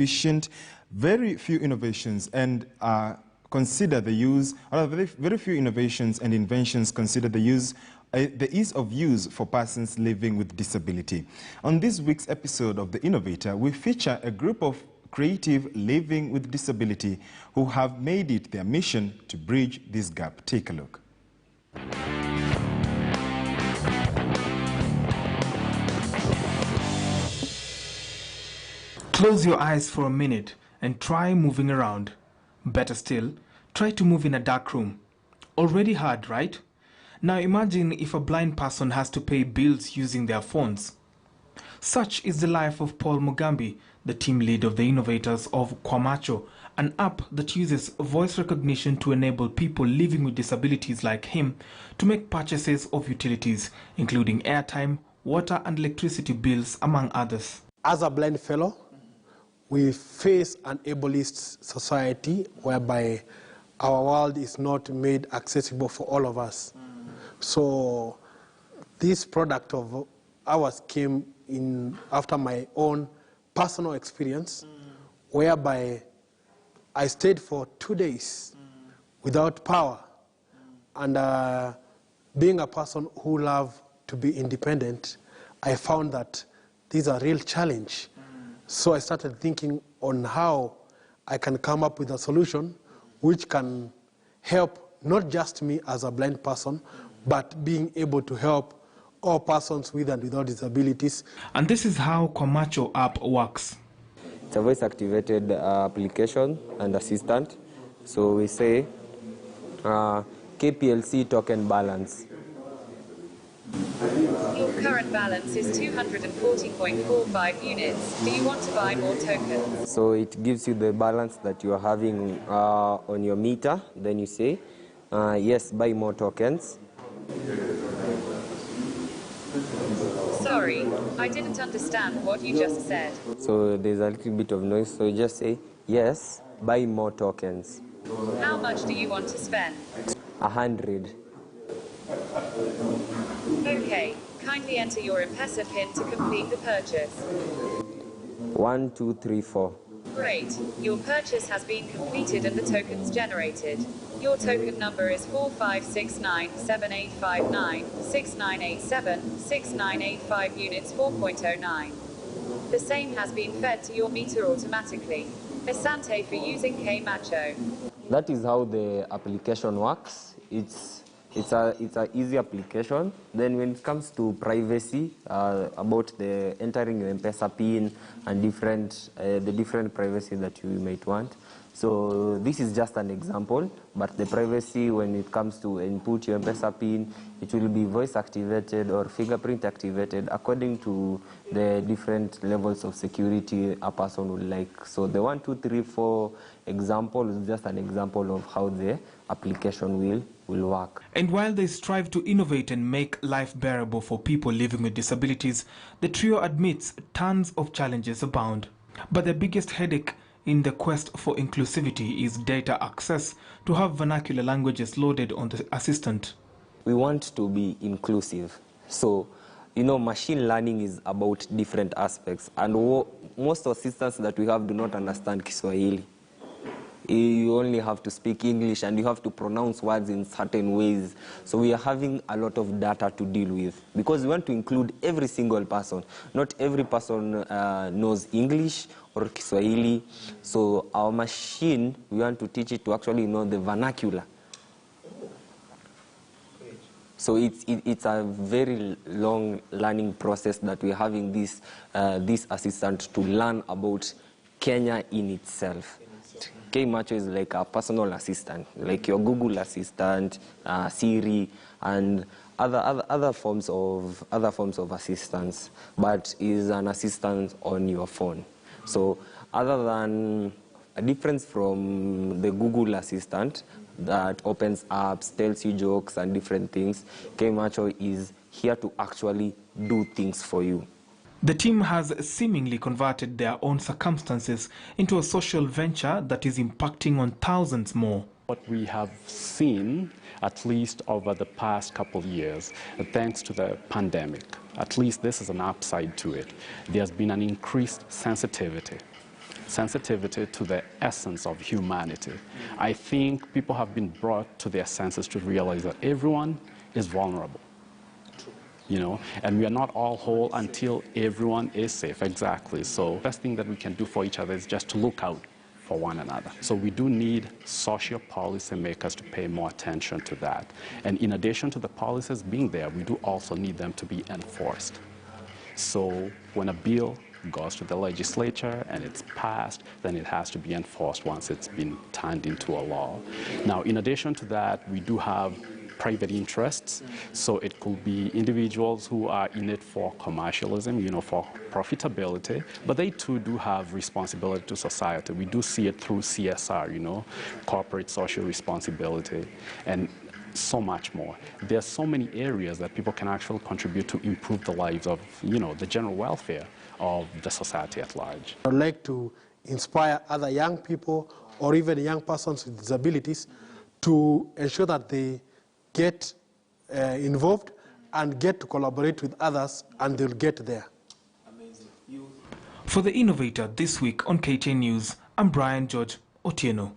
efficient, very few innovations and consider the use, very few innovations and inventions consider the use, the ease of use for persons living with disability. On this week's episode of The Innovator, we feature a group of creative living with disability who have made it their mission to bridge this gap. Take a look. Close your eyes for a minute and try moving around. Better still, try to move in a dark room. Already hard, right? Now imagine if a blind person has to pay bills using their phones. Such is the life of Paul Mugambi, the team lead of the innovators of Macho, an app that uses voice recognition to enable people living with disabilities like him to make purchases of utilities, including airtime, water and electricity bills, among others. As a blind fellow, we face an ableist society whereby our world is not made accessible for all of us. So this product of ours came in after my own personal experience, whereby I stayed for 2 days without power. And being a person who loves to be independent, I found that this is a real challenge. So I started thinking on how I can come up with a solution which can help not just me as a blind person, but being able to help all persons with and without disabilities. And this is how Macho app works. It's a voice-activated application and assistant. So we say KPLC token balance. Your current balance is 240.45 units. Do you want to buy more tokens? So it gives you the balance that you are having on your meter. Then you say, yes, buy more tokens. Sorry, I didn't understand what you just said. So there's a little bit of noise. So you just say, yes, buy more tokens. How much do you want to spend? 100. Okay, kindly enter your M-Pesa PIN to complete the purchase. 1, 2, 3, 4. Great, your purchase has been completed and the tokens generated. Your token number is 4569785969876985 units 4.09. The same has been fed to your meter automatically. Asante for using Macho. That is how the application works. It's an easy application. Then when it comes to privacy, about the entering your M-Pesa PIN and the different privacy that you might want. So this is just an example, but the privacy when it comes to input your M-Pesa PIN, it will be voice activated or fingerprint activated according to the different levels of security a person would like. So the 1, 2, 3, 4 example is just an example of how the application will work. And while they strive to innovate and make life bearable for people living with disabilities, the trio admits tons of challenges abound. But the biggest headache in the quest for inclusivity is data access to have vernacular languages loaded on the assistant. We want to be inclusive. So, machine learning is about different aspects. And most assistants that we have do not understand Kiswahili. You only have to speak English and you have to pronounce words in certain ways. So we are having a lot of data to deal with because we want to include every single person. Not every person knows English or Kiswahili. So our machine, we want to teach it to actually know the vernacular. So it's a very long learning process that we're having this assistant to learn about Kenya in itself. Macho is like a personal assistant, like your Google Assistant, Siri, and other forms of assistance, but is an assistant on your phone. So other than a difference from the Google Assistant that opens apps, tells you jokes and different things, Macho is here to actually do things for you. The team has seemingly converted their own circumstances into a social venture that is impacting on thousands more. What we have seen, at least over the past couple of years, thanks to the pandemic, at least this is an upside to it. There's been an increased sensitivity sensitivity to the essence of humanity. I think people have been brought to their senses to realize that everyone is vulnerable. And we are not all whole until everyone is safe. Exactly. So the best thing that we can do for each other is just to look out for one another. So we do need social policy makers to pay more attention to that. And in addition to the policies being there, we do also need them to be enforced. So when a bill goes to the legislature and it's passed, then it has to be enforced once it's been turned into a law. Now, in addition to that, we do have private interests. So it could be individuals who are in it for commercialism, for profitability, but they too do have responsibility to society. We do see it through CSR, corporate social responsibility, and so much more. There are so many areas that people can actually contribute to improve the lives of, the general welfare of the society at large. I'd like to inspire other young people or even young persons with disabilities to ensure that they get involved and get to collaborate with others, and they'll get there. Amazing. For the Innovator this week on KTN News, I'm Brian George Otieno.